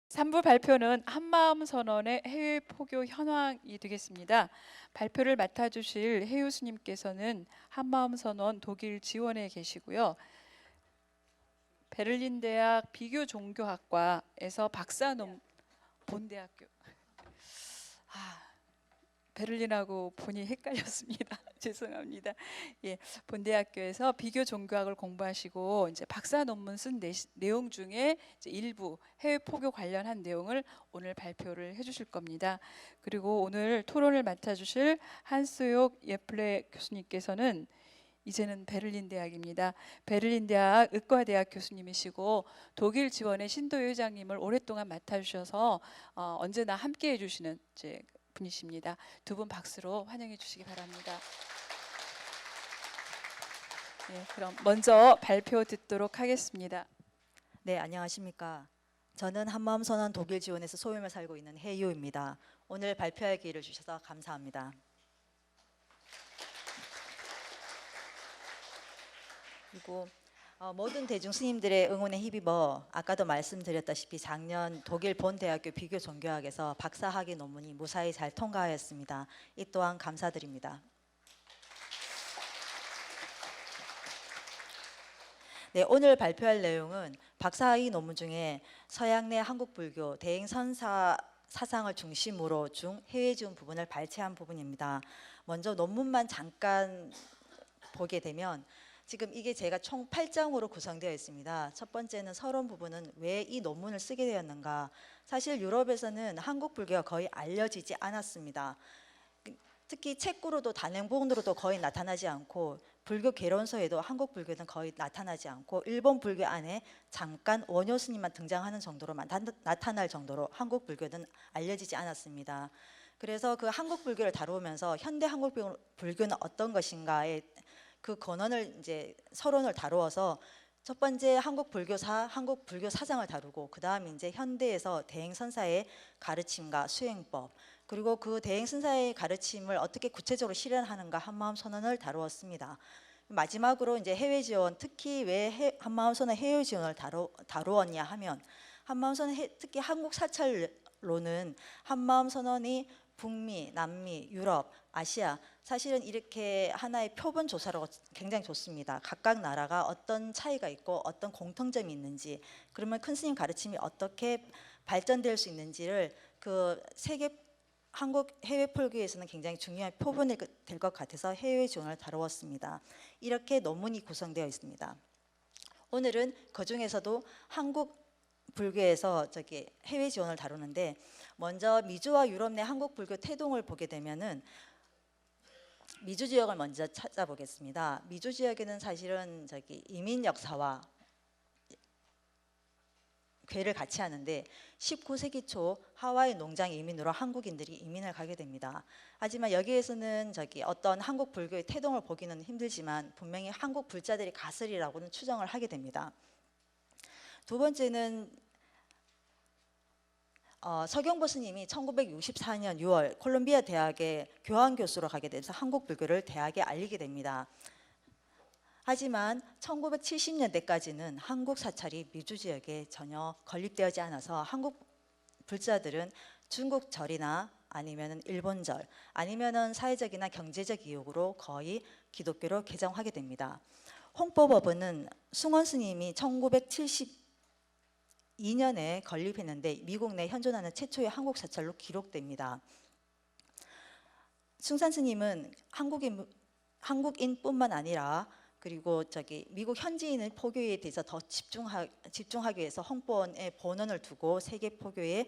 3부 발표는 한마음 선언의 해외 포교 현황이 되겠습니다. 발표를 맡아주실 해 교수님께서는 한마음 선언 독일 지원에 계시고요. 베를린 대학 비교 종교학과에서 박사 본대학교. 베를린하고 본이 헷갈렸습니다. 죄송합니다. 예, 본대학교에서 비교 종교학을 공부하시고 이제 박사 논문 쓴 내용 중에 이제 일부 해외 포교 관련한 내용을 오늘 발표를 해주실 겁니다. 그리고 오늘 토론을 맡아주실 한스욕 예플레 교수님께서는 이제는 베를린 대학입니다. 베를린 대학 의과대학 교수님이시고 독일 지원의 신도희 회장님을 오랫동안 맡아주셔서 언제나 함께해 주시는 이제 분이십니다. 두 분 박수로 환영해 주시기 바랍니다. 네, 그럼 먼저 발표 듣도록 하겠습니다. 네, 안녕하십니까. 저는 한마음 선언 독일 지원에서 소임을 살고 있는 해유입니다. 오늘 발표할 기회를 주셔서 감사합니다. 그리고 모든 대중 스님들의 응원에 힘입어 아까도 말씀드렸다시피 작년 독일 본대학교 비교 종교학에서 박사학위 논문이 무사히 잘 통과하였습니다. 이 또한 감사드립니다. 네, 오늘 발표할 내용은 박사학위 논문 중에 서양 내 한국 불교 대행선사 사상을 중심으로 해외 지원 부분을 발췌한 부분입니다. 먼저 논문만 잠깐 보게 되면 지금 이게 제가 총 8장으로 구성되어 있습니다. 첫 번째는 서론 부분은 왜 이 논문을 쓰게 되었는가. 사실 유럽에서는 한국 불교가 거의 알려지지 않았습니다. 특히 책구로도 단행본으로도 거의 나타나지 않고 불교 개론서에도 한국 불교는 거의 나타나지 않고 일본 불교 안에 잠깐 원효 스님만 등장하는 정도로만 나타날 정도로 한국 불교는 알려지지 않았습니다. 그래서 그 한국 불교를 다루면서 현대 한국 불교는 어떤 것인가에 그 근원을 이제 서론을 다루어서 첫 번째 한국 불교사, 한국 불교 사상을 다루고 그 다음 이제 현대에서 대행선사의 가르침과 수행법 그리고 그 대행선사의 가르침을 어떻게 구체적으로 실현하는가 한마음 선언을 다루었습니다. 마지막으로 이제 해외 지원 특히 왜 한마음 선언 해외 지원을 다루었냐 하면 한마음 선언 특히 한국 사찰로는 한마음 선언이 북미, 남미, 유럽, 아시아 사실은 이렇게 하나의 표본 조사로 굉장히 좋습니다. 각각 나라가 어떤 차이가 있고 어떤 공통점이 있는지 그러면 큰 스님 가르침이 어떻게 발전될 수 있는지를 그 세계 한국 해외 포교에서는 굉장히 중요한 표본이 될 것 같아서 해외 지원을 다루었습니다. 이렇게 논문이 구성되어 있습니다. 오늘은 그 중에서도 한국 불교에서 해외 지원을 다루는데 먼저 미주와 유럽 내 한국 불교 태동을 보게 되면은 미주 지역을 먼저 찾아보겠습니다. 미주 지역에는 사실은 이민 역사와 궤를 같이 하는데 19세기 초 하와이 농장 이민으로 한국인들이 이민을 가게 됩니다. 하지만 여기에서는 어떤 한국 불교의 태동을 보기는 힘들지만 분명히 한국 불자들이 갔으리라고는 추정을 하게 됩니다. 두 번째는 서경보 스님이 1964년 6월 콜롬비아 대학에 교환 교수로 가게 돼서 한국 불교를 대학에 알리게 됩니다. 하지만 1970년대까지는 한국 사찰이 미주 지역에 전혀 건립되지 않아서 한국 불자들은 중국 절이나 아니면은 일본 절 아니면은 사회적이나 경제적 이유로 거의 기독교로 개종하게 됩니다. 홍보법원은 숭원 스님이 1972년에 건립했는데 미국 내 현존하는 최초의 한국 사찰로 기록됩니다. 숭산 스님은 한국인뿐만 아니라 그리고 미국 현지인의 포교에 대해서 더 집중하기 위해서 홍보원에 본원을 두고 세계 포교에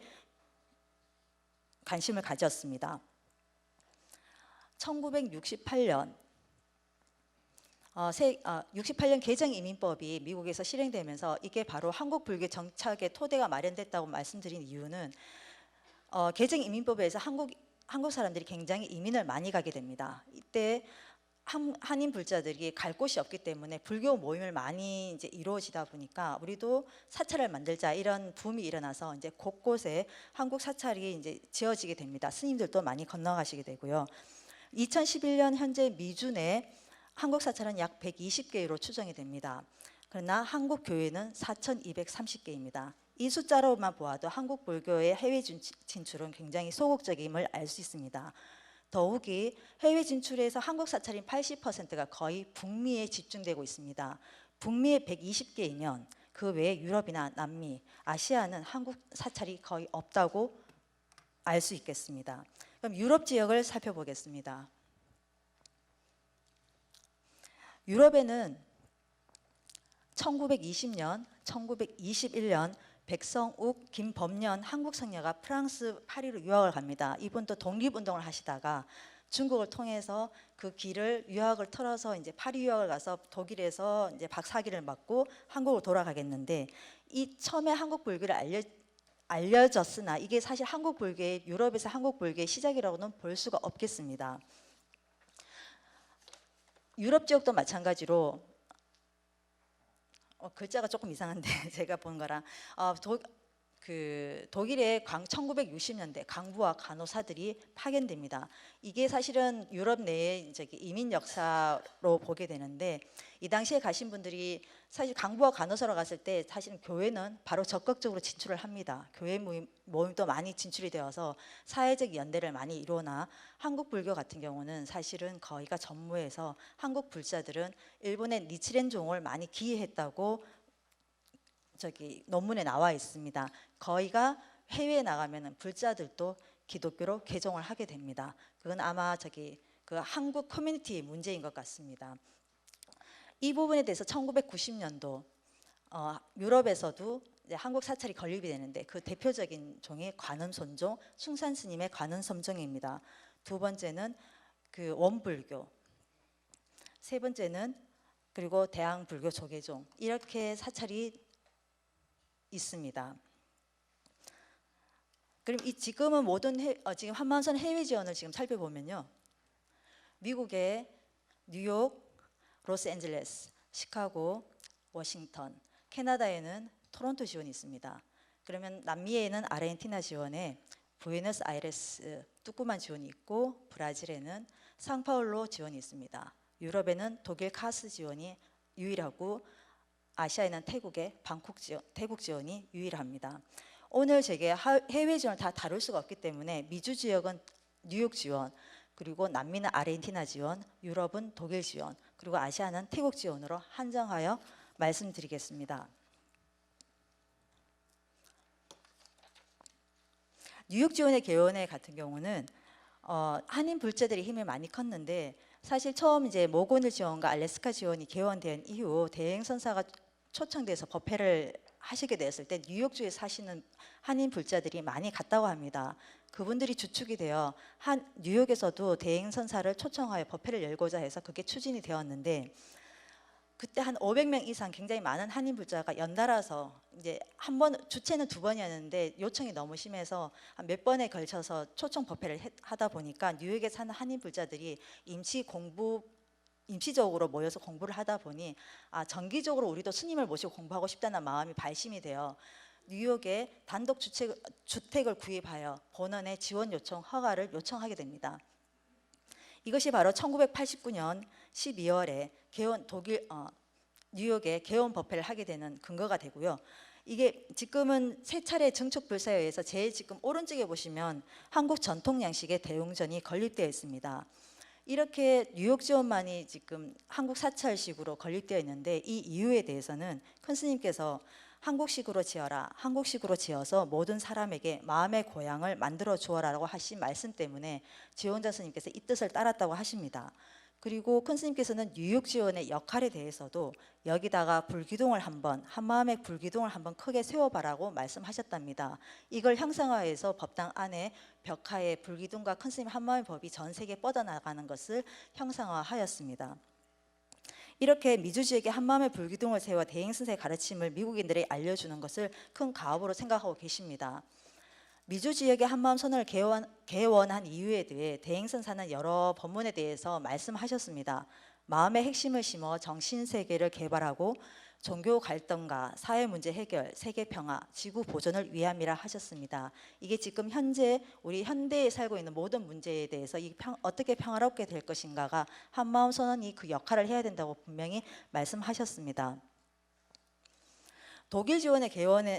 관심을 가졌습니다. 1968년 68년 개정이민법이 미국에서 실행되면서 이게 바로 한국 불교 정착의 토대가 마련됐다고 말씀드린 이유는 개정이민법에서 한국 사람들이 굉장히 이민을 많이 가게 됩니다. 이때 한인 불자들이 갈 곳이 없기 때문에 불교 모임을 많이 이제 이루어지다 보니까 우리도 사찰을 만들자 이런 붐이 일어나서 이제 곳곳에 한국 사찰이 이제 지어지게 됩니다. 스님들도 많이 건너가시게 되고요. 2011년 현재 미주 내 한국 사찰은 약 120개로 추정이 됩니다. 그러나 한국 교회는 4,230개입니다. 이 숫자로만 보아도 한국 불교의 해외 진출은 굉장히 소극적임을 알 수 있습니다. 더욱이 해외 진출에서 한국 사찰인 80%가 거의 북미에 집중되고 있습니다. 북미에 120개이면 그 외에 유럽이나 남미, 아시아는 한국 사찰이 거의 없다고 알 수 있겠습니다. 그럼 유럽 지역을 살펴보겠습니다. 유럽에는 1920년, 1921년 백성욱, 김범년 한국 성녀가 프랑스 파리로 유학을 갑니다. 이분도 독립운동을 하시다가 중국을 통해서 그 길을 유학을 털어서 이제 파리 유학을 가서 독일에서 이제 박사학위를 맡고 한국으로 돌아가겠는데 이 처음에 한국 불교를 알려졌으나 이게 사실 한국 불교의 유럽에서 한국 불교의 시작이라고는 볼 수가 없겠습니다. 유럽 지역도 마찬가지로 글자가 조금 이상한데 제가 본 거랑 독일의 1960년대 강부와 간호사들이 파견됩니다. 이게 사실은 유럽 내의 이민 역사로 보게 되는데 이 당시에 가신 분들이 사실 강부와 간호사로 갔을 때 사실은 교회는 바로 적극적으로 진출을 합니다. 교회 모임도 많이 진출이 되어서 사회적 연대를 많이 이루나 한국 불교 같은 경우는 사실은 거의가 전무해서 한국 불자들은 일본의 니치렌종을 많이 기해했다고 논문에 나와 있습니다. 거의가 해외에 나가면은 불자들도 기독교로 개종을 하게 됩니다. 그건 아마 그 한국 커뮤니티의 문제인 것 같습니다. 이 부분에 대해서 1990년도 유럽에서도 이제 한국 사찰이 건립이 되는데 그 대표적인 종이 관음선종, 숭산 스님의 관음섬종입니다. 두 번째는 그 원불교, 세 번째는 그리고 대항불교 조계종 이렇게 사찰이 있습니다. 그럼 지금은 모든 지금 한만선 해외 지원을 지금 살펴보면요, 미국의 뉴욕, 로스앤젤레스, 시카고, 워싱턴, 캐나다에는 토론토 지원이 있습니다. 그러면 남미에는 아르헨티나 지원에 부에노스아이레스, 뚜꾸만 지원이 있고 브라질에는 상파울로 지원이 있습니다. 유럽에는 독일 카스 지원이 유일하고 아시아에는 태국의 태국 지원이 유일합니다. 오늘 제게 해외 지원을 다 다룰 수가 없기 때문에 미주 지역은 뉴욕 지원, 그리고 남미는 아르헨티나 지원, 유럽은 독일 지원, 그리고 아시아는 태국 지원으로 한정하여 말씀드리겠습니다. 뉴욕 지원의 개원회 같은 경우는 한인 불자들의 힘이 많이 컸는데 사실 처음 이제 모고닐 지원과 알래스카 지원이 개원된 이후 대행 선사가 초청돼서 법회를 하시게 되었을 때 뉴욕주에 사시는 한인 불자들이 많이 갔다고 합니다. 그분들이 주축이 되어 뉴욕에서도 대행 선사를 초청하여 법회를 열고자 해서 그게 추진이 되었는데 그때 한 500명 이상 굉장히 많은 한인 불자가 연달아서 이제 한 번 주체는 2번이었는데 요청이 너무 심해서 한 몇 번에 걸쳐서 초청 법회를 하다 보니까 뉴욕에 사는 한인 불자들이 임시적으로 모여서 공부를 하다 보니 정기적으로 우리도 스님을 모시고 공부하고 싶다는 마음이 발심이 되어 뉴욕에 단독 주택을 구입하여 본원에 지원 요청 허가를 요청하게 됩니다. 이것이 바로 1989년 12월에 뉴욕에 개원 법회를 하게 되는 근거가 되고요. 이게 지금은 세 차례 증축 불사에 의해서 제일 지금 오른쪽에 보시면 한국 전통 양식의 대웅전이 건립되어 있습니다. 이렇게 뉴욕 지원만이 지금 한국 사찰식으로 건립되어 있는데 이 이유에 대해서는 큰 스님께서 한국식으로 지어라, 한국식으로 지어서 모든 사람에게 마음의 고향을 만들어 주어라라고 하신 말씀 때문에 지원자 스님께서 이 뜻을 따랐다고 하십니다. 그리고 큰 스님께서는 뉴욕 지원의 역할에 대해서도 여기다가 불기둥을 한마음의 불기둥을 한번 크게 세워봐라고 말씀하셨답니다. 이걸 형상화해서 법당 안에 벽화에 불기둥과 큰 스님 한마음의 법이 전 세계에 뻗어나가는 것을 형상화하였습니다. 이렇게 미주 지역에 한마음의 불기둥을 세워 대행 선생의 가르침을 미국인들이 알려주는 것을 큰 가업으로 생각하고 계십니다. 미주 지역의 한마음 선언을 개원한 이유에 대해 대행선사는 여러 법문에 대해서 말씀하셨습니다. 마음의 핵심을 심어 정신 세계를 개발하고 종교 갈등과 사회 문제 해결, 세계 평화, 지구 보존을 위함이라 하셨습니다. 이게 지금 현재 우리 현대에 살고 있는 모든 문제에 대해서 어떻게 평화롭게 될 것인가가 한마음 선언이 그 역할을 해야 된다고 분명히 말씀하셨습니다. 독일 지원의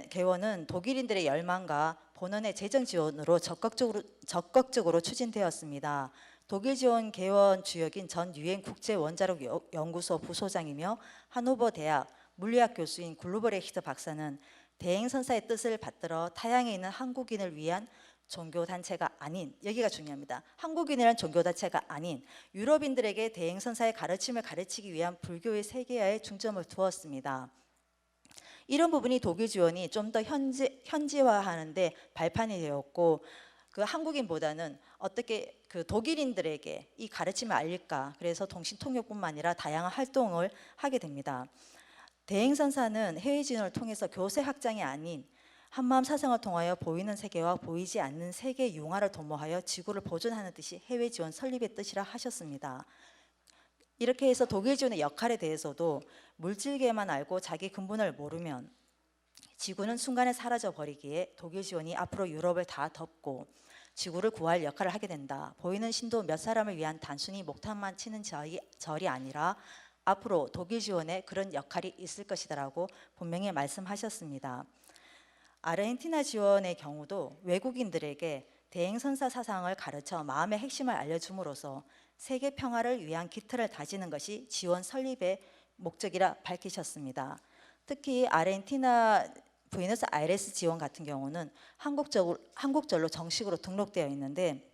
개원은 독일인들의 열망과 본원의 재정 지원으로 적극적으로 추진되었습니다. 독일 지원 개원 주역인 전 유엔 국제 원자력 연구소 부소장이며 하노버 대학 물리학 교수인 글루버레히트 박사는 대행선사의 뜻을 받들어 타향에 있는 한국인을 위한 종교단체가 아닌, 여기가 중요합니다. 한국인이란 종교단체가 아닌 유럽인들에게 대행선사의 가르침을 가르치기 위한 불교의 세계화에 중점을 두었습니다. 이런 부분이 독일 지원이 좀 더 현지화하는데 발판이 되었고, 그 한국인보다는 어떻게 그 독일인들에게 이 가르침을 알릴까, 그래서 동시통역뿐만 아니라 다양한 활동을 하게 됩니다. 대행선사는 해외 지원을 통해서 교세 확장이 아닌 한마음 사상을 통하여 보이는 세계와 보이지 않는 세계 융화를 도모하여 지구를 보존하는 뜻이 해외 지원 설립의 뜻이라 하셨습니다. 이렇게 해서 독일 지원의 역할에 대해서도 물질계만 알고 자기 근본을 모르면 지구는 순간에 사라져 버리기에 독일 지원이 앞으로 유럽을 다 덮고 지구를 구할 역할을 하게 된다. 보이는 신도 몇 사람을 위한 단순히 목탄만 치는 절이 아니라 앞으로 독일 지원에 그런 역할이 있을 것이다라고 분명히 말씀하셨습니다. 아르헨티나 지원의 경우도 외국인들에게 대행선사 사상을 가르쳐 마음의 핵심을 알려줌으로써 세계 평화를 위한 기틀을 다지는 것이 지원 설립의 목적이라 밝히셨습니다. 특히 아르헨티나 부에노스아이레스 지원 같은 경우는 한국절로 정식으로 등록되어 있는데,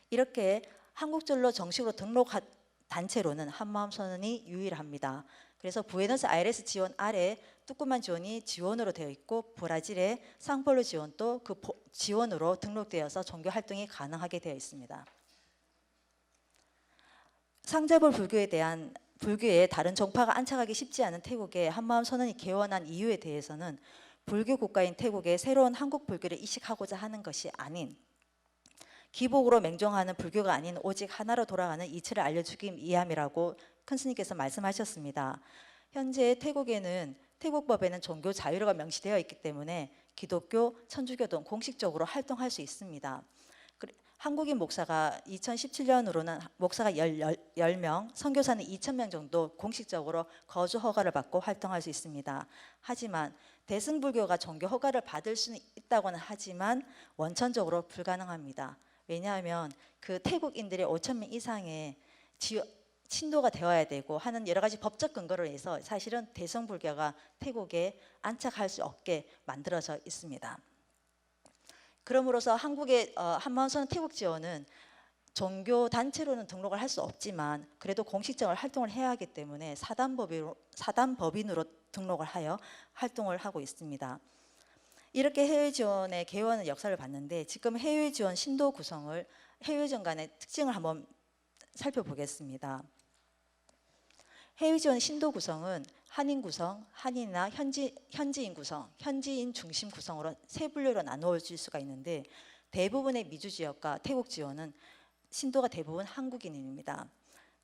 이렇게 한국절로 정식으로 등록한 단체로는 한마음 선언이 유일합니다. 그래서 부에노스아이레스 지원 아래 뚜꾸만 지원이 지원으로 되어 있고, 브라질의 상폴로 지원도 그 지원으로 등록되어서 종교 활동이 가능하게 되어 있습니다. 상자벌 불교에 다른 종파가 안착하기 쉽지 않은 태국에 한마음 선언이 개원한 이유에 대해서는 불교 국가인 태국에 새로운 한국 불교를 이식하고자 하는 것이 아닌, 기복으로 맹종하는 불교가 아닌 오직 하나로 돌아가는 이치를 알려주기 위함이라고 큰 스님께서 말씀하셨습니다. 현재 태국에는 태국법에는 종교 자유가 명시되어 있기 때문에 기독교, 천주교 등 공식적으로 활동할 수 있습니다. 한국인 목사가 2017년으로는 목사가 10명, 선교사는 2,000명 정도 공식적으로 거주 허가를 받고 활동할 수 있습니다. 하지만 대승불교가 종교 허가를 받을 수는 있다고는 하지만 원천적으로 불가능합니다. 왜냐하면 그 태국인들의 5,000명 이상의 신도가 되어야 되고 하는 여러 가지 법적 근거로 해서 사실은 대승불교가 태국에 안착할 수 없게 만들어져 있습니다. 그럼으로써 한국의 한마음선언 태국 지원은 종교 단체로는 등록을 할 수 없지만 그래도 공식적으로 활동을 해야 하기 때문에 사단법인으로 등록을 하여 활동을 하고 있습니다. 이렇게 해외 지원의 개원의 역사를 봤는데, 지금 해외 지원 신도 구성을, 해외 지원 간의 특징을 한번 살펴보겠습니다. 해외 지원 신도 구성은 한인 구성, 한인이나 현지인 구성, 현지인 중심 구성으로 세 분류로 나누어질 수가 있는데, 대부분의 미주 지역과 태국 지원은 신도가 대부분 한국인입니다.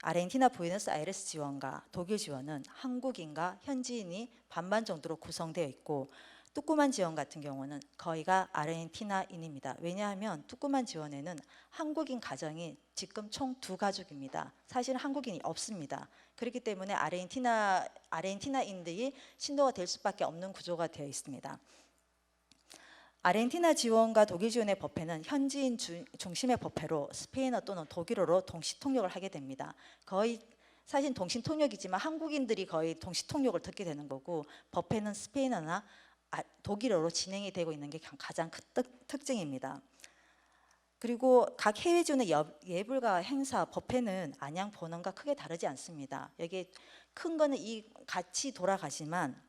아르헨티나 부에노스아이레스 지원과 독일 지원은 한국인과 현지인이 반반 정도로 구성되어 있고, 뚜꾸만 지원 같은 경우는 거의가 아르헨티나인입니다. 왜냐하면 뚜꾸만 지원에는 한국인 가정이 지금 총 2가족입니다. 사실은 한국인이 없습니다. 그렇기 때문에 아르헨티나인들이 신도가 될 수밖에 없는 구조가 되어 있습니다. 아르헨티나 지원과 독일 지원의 법회는 현지인 중심의 법회로 스페인어 또는 독일어로 동시통역을 하게 됩니다. 거의 사실 동시통역이지만 한국인들이 거의 동시통역을 듣게 되는 거고, 법회는 스페인어나 독일어로 진행이 되고 있는 게 가장 큰 특징입니다. 그리고 각 해외 지원의 예불과 행사, 법회는 안양 본원과 크게 다르지 않습니다. 여기 큰 거는 같이 돌아가지만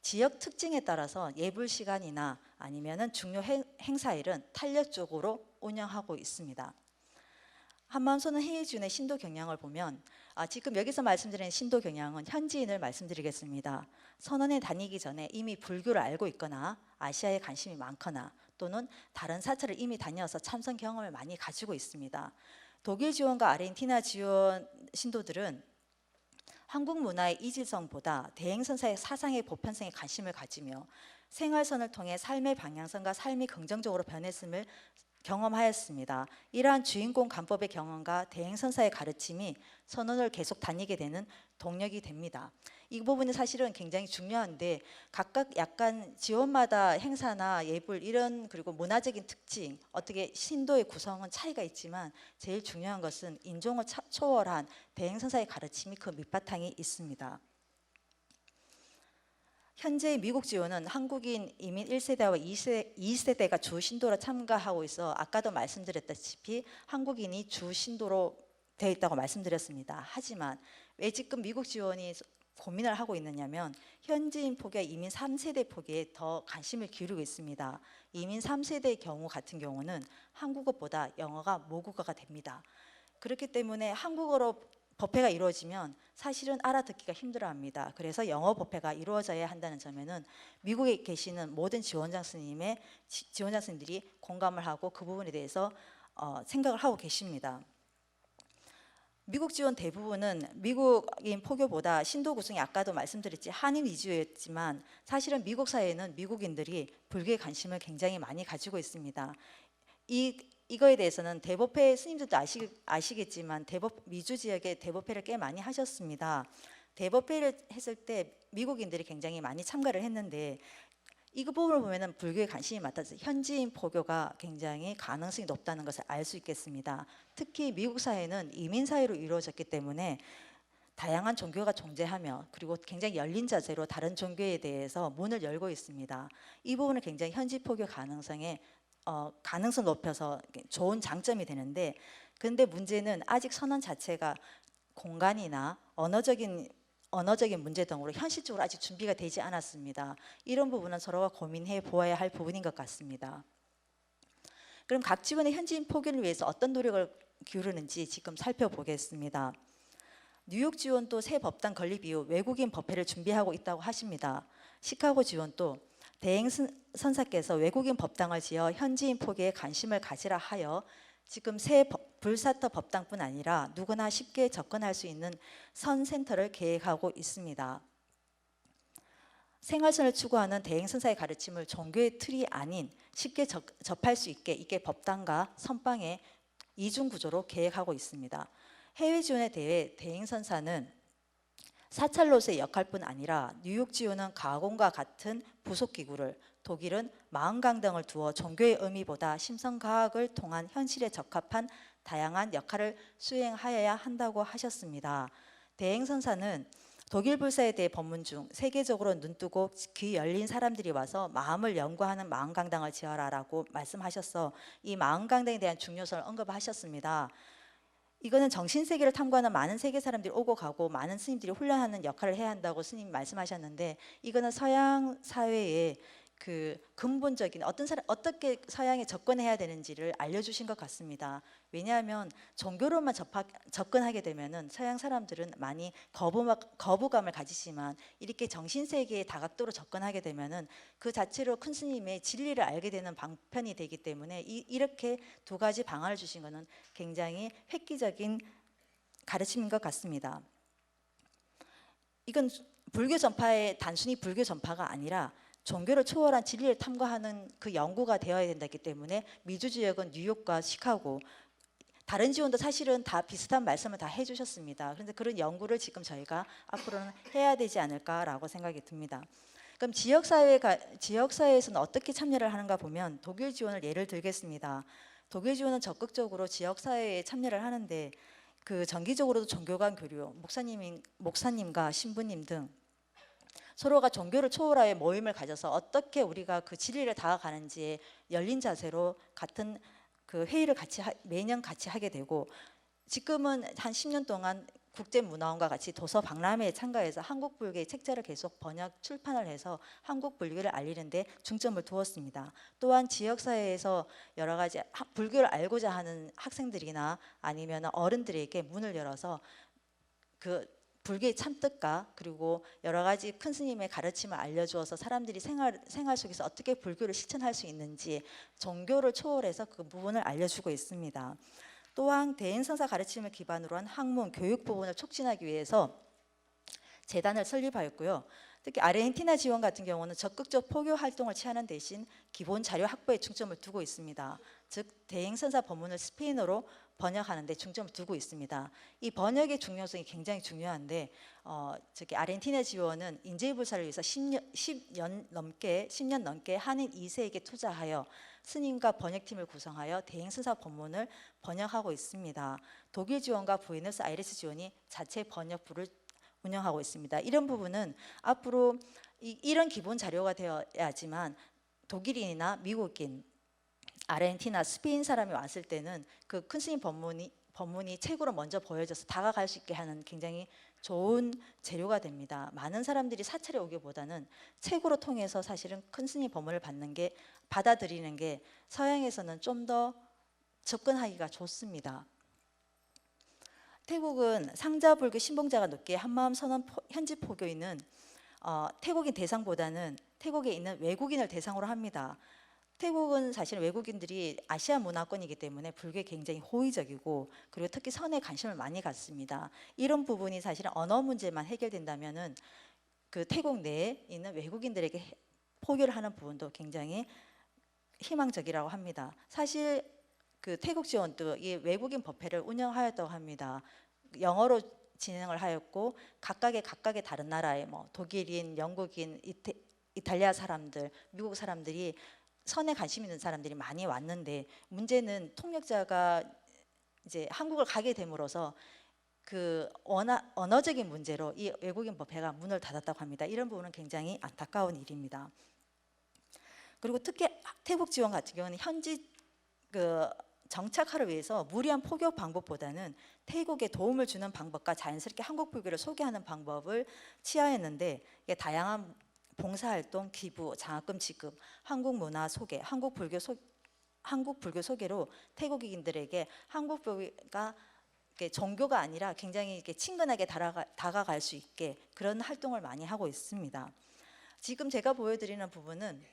지역 특징에 따라서 예불 시간이나 아니면은 중요 행사일은 탄력적으로 운영하고 있습니다. 한마음선언 해외 지원의 신도 경향을 보면, 지금 여기서 말씀드리는 신도 경향은 현지인을 말씀드리겠습니다. 선언에 다니기 전에 이미 불교를 알고 있거나 아시아에 관심이 많거나 또는 다른 사찰을 이미 다녀서 참선 경험을 많이 가지고 있습니다. 독일 지원과 아르헨티나 지원 신도들은 한국 문화의 이질성보다 대행선사의 사상의 보편성에 관심을 가지며 생활선을 통해 삶의 방향성과 삶이 긍정적으로 변했음을 경험하였습니다. 이러한 주인공 간법의 경험과 대행선사의 가르침이 선원을 계속 다니게 되는 동력이 됩니다. 이 부분이 사실은 굉장히 중요한데 각각 약간 지원마다 행사나 예불 이런 그리고 문화적인 특징 어떻게 신도의 구성은 차이가 있지만 제일 중요한 것은 인종을 초월한 대행선사의 가르침이 그 밑바탕에 있습니다. 현재 미국 지원은 한국인 이민 1세대와 2세대가 주 신도로 참가하고 있어 아까도 말씀드렸다시피 한국인이 주 신도로 되어 있다고 말씀드렸습니다. 하지만 왜 지금 미국 지원이 고민을 하고 있느냐면 현지인 포기와 이민 3세대 포기에 더 관심을 기울이고 있습니다. 이민 3세대의 경우 같은 경우는 한국어보다 영어가 모국어가 됩니다. 그렇기 때문에 한국어로 법회가 이루어지면 사실은 알아듣기가 힘들어합니다. 그래서 영어 법회가 이루어져야 한다는 점에는 미국에 계시는 모든 지원장 스님들이 공감을 하고 그 부분에 대해서 생각을 하고 계십니다. 미국 지원 대부분은 미국인 포교보다 신도 구성이 아까도 말씀드렸지 한인 위주였지만 사실은 미국 사회에는 미국인들이 불교에 관심을 굉장히 많이 가지고 있습니다. 이거에 대해서는 대법회 스님들도 아시겠지만 미주 지역에 대법회를 꽤 많이 하셨습니다. 대법회를 했을 때 미국인들이 굉장히 많이 참가를 했는데 이 부분을 보면은 불교에 관심이 많아서 현지인 포교가 굉장히 가능성이 높다는 것을 알 수 있겠습니다. 특히 미국 사회는 이민 사회로 이루어졌기 때문에 다양한 종교가 존재하며 그리고 굉장히 열린 자세로 다른 종교에 대해서 문을 열고 있습니다. 이 부분은 굉장히 현지 포교 가능성 높여서 좋은 장점이 되는데 근데 문제는 아직 선언 자체가 공간이나 언어적인 문제 등으로 현실적으로 아직 준비가 되지 않았습니다. 이런 부분은 서로가 고민해 보아야 할 부분인 것 같습니다. 그럼 각 지원의 현지인 포교를 위해서 어떤 노력을 기울이는지 지금 살펴보겠습니다. 뉴욕 지원도 새 법당 건립 이후 외국인 법회를 준비하고 있다고 하십니다. 시카고 지원도 대행 선사께서 외국인 법당을 지어 현지인 포교에 관심을 가지라 하여 지금 새 불사터 법당뿐 아니라 누구나 쉽게 접근할 수 있는 선센터를 계획하고 있습니다. 생활선을 추구하는 대행 선사의 가르침을 종교의 틀이 아닌 쉽게 접할 수 있게 이게 법당과 선방의 이중 구조로 계획하고 있습니다. 해외 지원에 대해 대행 선사는 사찰로서의 역할뿐 아니라 뉴욕 지원은 가공과 같은 부속 기구를 독일은 마음강 등을 두어 종교의 의미보다 심성과학을 통한 현실에 적합한 다양한 역할을 수행하여야 한다고 하셨습니다. 대행선사는 독일 불사에 대해 법문 중 세계적으로 눈뜨고 귀 열린 사람들이 와서 마음을 연구하는 마음강당을 지어라라고 말씀하셔서 이 마음강당에 대한 중요성을 언급하셨습니다. 이거는 정신세계를 탐구하는 많은 세계 사람들이 오고 가고 많은 스님들이 훈련하는 역할을 해야 한다고 스님이 말씀하셨는데 이거는 서양 사회의 그 근본적인 어떻게 서양에 접근해야 되는지를 알려주신 것 같습니다. 왜냐하면 종교로만 접근하게 되면은 서양 사람들은 많이 거부감을 가지지만 이렇게 정신세계의 다각도로 접근하게 되면은 그 자체로 큰 스님의 진리를 알게 되는 방편이 되기 때문에 이렇게 두 가지 방안을 주신 것은 굉장히 획기적인 가르침인 것 같습니다. 이건 불교 전파의 단순히 불교 전파가 아니라 종교를 초월한 진리를 탐구하는 그 연구가 되어야 된다기 때문에 미주 지역은 뉴욕과 시카고 다른 지원도 사실은 다 비슷한 말씀을 다 해주셨습니다. 그런데 그런 연구를 지금 저희가 앞으로는 해야 되지 않을까라고 생각이 듭니다. 그럼 지역사회에서는 어떻게 참여를 하는가 보면 독일 지원을 예를 들겠습니다. 독일 지원은 적극적으로 지역사회에 참여를 하는데 그 정기적으로도 종교 간 교류, 목사님과 신부님 등 서로가 종교를 초월하여 모임을 가져서 어떻게 우리가 그 진리를 다가가는지에 열린 자세로 같은 그 회의를 매년 같이 하게 되고 지금은 한 10년 동안 국제문화원과 같이 도서 박람회에 참가해서 한국 불교의 책자를 계속 번역 출판을 해서 한국 불교를 알리는데 중점을 두었습니다. 또한 지역사회에서 여러 가지 불교를 알고자 하는 학생들이나 아니면 어른들에게 문을 열어서 그 불교의 참뜻과 그리고 여러 가지 큰 스님의 가르침을 알려주어서 사람들이 생활 속에서 어떻게 불교를 실천할 수 있는지 종교를 초월해서 그 부분을 알려주고 있습니다. 또한 대행선사 가르침을 기반으로 한 학문, 교육 부분을 촉진하기 위해서 재단을 설립하였고요. 특히 아르헨티나 지원 같은 경우는 적극적 포교 활동을 취하는 대신 기본 자료 확보에 중점을 두고 있습니다. 즉 대행선사 법문을 스페인어로 번역하는 데 중점을 두고 있습니다. 이 번역의 중요성이 굉장히 중요한데 아르헨티나 지원은 인재불사를 위해서 10년 넘게 한인 2세에게 투자하여 스님과 번역팀을 구성하여 대행선사 법문을 번역하고 있습니다. 독일 지원과 부에노스아이레스 지원이 자체 번역부를 운영하고 있습니다. 이런 부분은 앞으로 이런 기본 자료가 되어야지만 독일인이나 미국인, 아르헨티나, 스페인 사람이 왔을 때는 그 큰 스님 법문이 책으로 먼저 보여져서 다가갈 수 있게 하는 굉장히 좋은 재료가 됩니다. 많은 사람들이 사찰에 오기보다는 책으로 통해서 사실은 큰 스님 법문을 받아들이는 게 서양에서는 좀 더 접근하기가 좋습니다. 태국은 상자불교 신봉자가 높게 한마음 선언 현지 포교인은 태국인 대상보다는 태국에 있는 외국인을 대상으로 합니다. 태국은 사실 외국인들이 아시아 문화권이기 때문에 불교에 굉장히 호의적이고 그리고 특히 선에 관심을 많이 갖습니다. 이런 부분이 사실은 언어 문제만 해결된다면은 그 태국 내에 있는 외국인들에게 포교를 하는 부분도 굉장히 희망적이라고 합니다. 사실 그 태국 지원도 이 외국인 법회를 운영하였다고 합니다. 영어로 진행을 하였고 각각의 다른 나라의 뭐 독일인, 영국인, 이탈리아 사람들, 미국 사람들이 선에 관심 있는 사람들이 많이 왔는데 문제는 통역자가 이제 한국을 가게 됨으로써 그 언어적인 문제로 이 외국인 법회가 문을 닫았다고 합니다. 이런 부분은 굉장히 안타까운 일입니다. 그리고 특히 태국 지원 같은 경우는 현지 그 정착하를 위해서 무리한 포교 방법보다는 태국에 도움을 주는 방법과 자연스럽게 한국 불교를 소개하는 방법을 취하였는데 이게 다양한 봉사활동, 기부, 장학금 지급, 한국 문화 소개, 한국 불교 소개로 태국인들에게 한국 불교가 종교가 아니라 굉장히 이렇게 친근하게 다가갈 수 있게 그런 활동을 많이 하고 있습니다. 지금 제가 보여드리는 부분은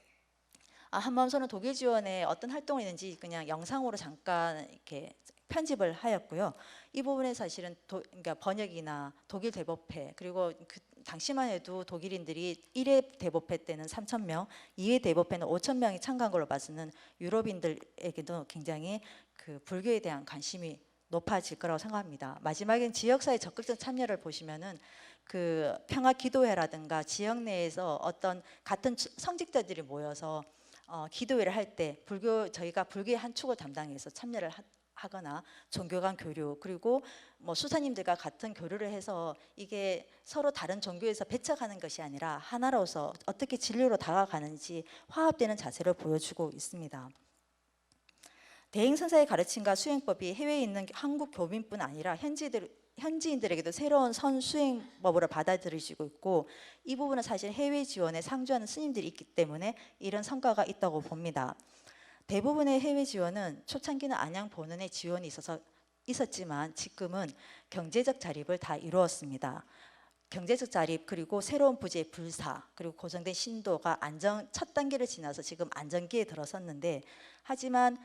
한마음선언 독일 지원에 어떤 활동이 있는지 그냥 영상으로 잠깐 이렇게 편집을 하였고요. 이 부분에 사실은 그러니까 번역이나 독일 대법회 그리고 그 당시만 해도 독일인들이 1회 대법회 때는 3,000명, 2회 대법회는 5,000명이 참가한 걸로 봐서는 유럽인들에게도 굉장히 그 불교에 대한 관심이 높아질 거라고 생각합니다. 마지막엔 지역사회 적극적 참여를 보시면은 그 평화기도회라든가 지역 내에서 어떤 같은 성직자들이 모여서 기도회를 할 때 저희가 불교의 한 축을 담당해서 참여를 하거나 종교 간 교류 그리고 뭐 수사님들과 같은 교류를 해서 이게 서로 다른 종교에서 배척하는 것이 아니라 하나로서 어떻게 진리로 다가가는지 화합되는 자세를 보여주고 있습니다. 대행선사의 가르침과 수행법이 해외에 있는 한국 교민뿐 아니라 현지인들에게도 새로운 수행법으로 받아들여지고 있고 이 부분은 사실 해외 지원에 상주하는 스님들이 있기 때문에 이런 성과가 있다고 봅니다. 대부분의 해외 지원은 초창기는 안양 본원에 지원이 있었지만 지금은 경제적 자립을 다 이루었습니다. 경제적 자립 그리고 새로운 부지의 불사 그리고 고정된 신도가 첫 단계를 지나서 지금 안정기에 들어섰는데 하지만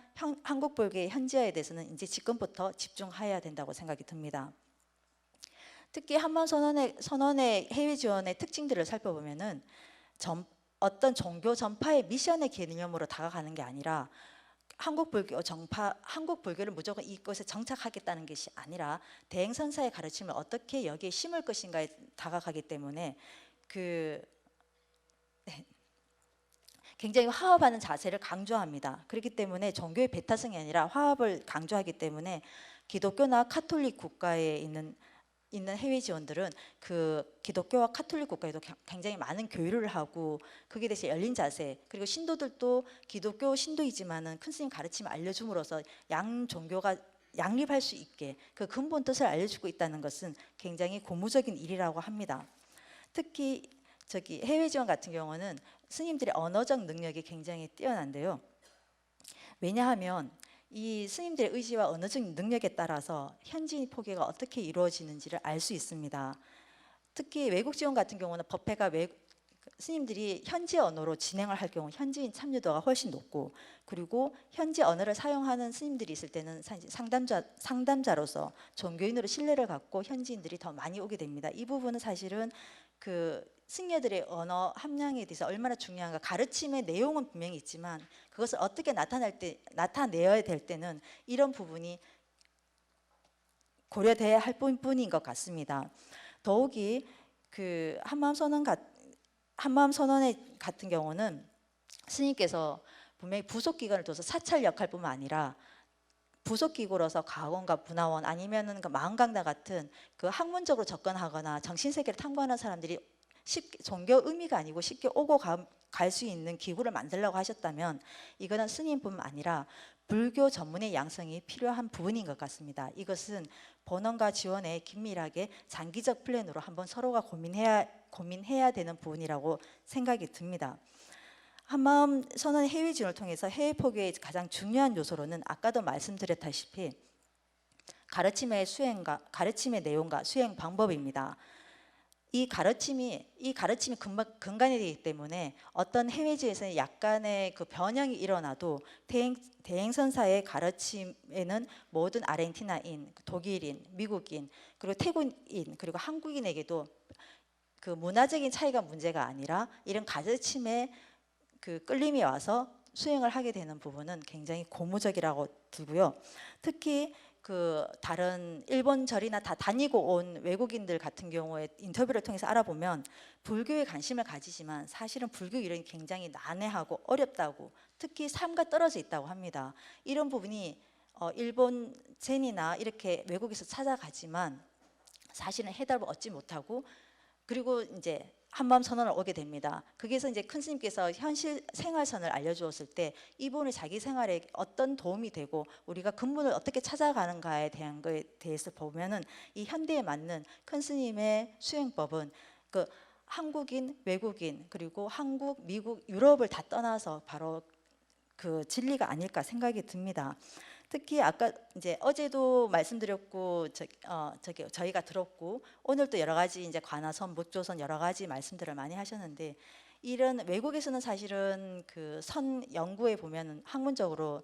한국 불교의 현지화에 대해서는 이제 지금부터 집중해야 된다고 생각이 듭니다. 특히 한마음선언의 해외 지원의 특징들을 살펴보면은 어떤 종교 전파의 미션의 개념으로 다가가는 게 아니라 한국 불교를 무조건 이곳에 정착하겠다는 것이 아니라 대행선사의 가르침을 어떻게 여기에 심을 것인가에 다가가기 때문에 굉장히 화합하는 자세를 강조합니다. 그렇기 때문에 종교의 배타성이 아니라 화합을 강조하기 때문에 기독교나 카톨릭 국가에 있는 해외 지원들은 그 기독교와 카톨릭 국가에도 굉장히 많은 교류를 하고 그게 대신 열린 자세 그리고 신도들도 기독교 신도이지만은 큰 스님 가르침을 알려줌으로써 양 종교가 양립할 수 있게 그 근본 뜻을 알려주고 있다는 것은 굉장히 고무적인 일이라고 합니다. 특히 해외 지원 같은 경우는 스님들의 언어적 능력이 굉장히 뛰어난데요. 왜냐하면 이 스님들의 의지와 언어적 능력에 따라서 현지인 포교가 어떻게 이루어지는지를 알 수 있습니다. 특히 외국 지원 같은 경우는 법회가 스님들이 현지 언어로 진행을 할 경우 현지인 참여도가 훨씬 높고, 그리고 현지 언어를 사용하는 스님들이 있을 때는 상담자로서 종교인으로 신뢰를 갖고 현지인들이 더 많이 오게 됩니다. 이 부분은 사실은 그 승려들의 언어 함량에 대해서 얼마나 중요한가, 가르침의 내용은 분명히 있지만 그것을 어떻게 나타내야 될 때는 이런 부분이 고려돼야 할 뿐인 것 같습니다. 더욱이 그 한마음 선언회 같은 경우는 스님께서 분명히 부속 기관을 둬서 사찰 역할뿐만 아니라 부속 기구로서 가원과 문화원 아니면은 그 마음강당 같은 그 학문적으로 접근하거나 정신 세계를 탐구하는 사람들이 종교 의미가 아니고 쉽게 오고 갈 수 있는 기구를 만들려고 하셨다면 이거는 스님뿐만 아니라 불교 전문의 양성이 필요한 부분인 것 같습니다. 이것은 본원과 지원에 긴밀하게 장기적 플랜으로 한번 서로가 고민해야 되는 부분이라고 생각이 듭니다. 한마음 선언 해외 지원을 통해서 해외 포교의 가장 중요한 요소로는 아까도 말씀드렸다시피 가르침의 내용과 수행 방법입니다. 이 가르침이 근간이 되기 때문에 어떤 해외지에서는 약간의 그 변형이 일어나도 대행선사의 가르침에는 모든 아르헨티나인, 독일인, 미국인, 그리고 태국인, 그리고 한국인에게도 그 문화적인 차이가 문제가 아니라 이런 가르침에 그 끌림이 와서 수행을 하게 되는 부분은 굉장히 고무적이라고 들고요. 특히 그 다른 일본 절이나 다 다니고 온 외국인들 같은 경우에 인터뷰를 통해서 알아보면 불교에 관심을 가지지만 사실은 불교 이론이 굉장히 난해하고 어렵다고, 특히 삶과 떨어져 있다고 합니다. 이런 부분이 일본 젠이나 이렇게 외국에서 찾아가지만 사실은 해답을 얻지 못하고, 그리고 이제 한마음 선언을 오게 됩니다. 거기에서 이제 큰 스님께서 현실 생활선을 알려주었을 때 이 부분이 자기 생활에 어떤 도움이 되고 우리가 근본을 어떻게 찾아가는가에 대한 거에 대해서 보면은 이 현대에 맞는 큰 스님의 수행법은 그 한국인, 외국인, 그리고 한국, 미국, 유럽을 다 떠나서 바로 그 진리가 아닐까 생각이 듭니다. 특히 아까 이제 어제도 말씀드렸고 저희가 들었고 오늘도 여러 가지 이제 관아선, 묵조선 여러 가지 말씀들을 많이 하셨는데, 이런 외국에서는 사실은 그 선 연구에 보면은 학문적으로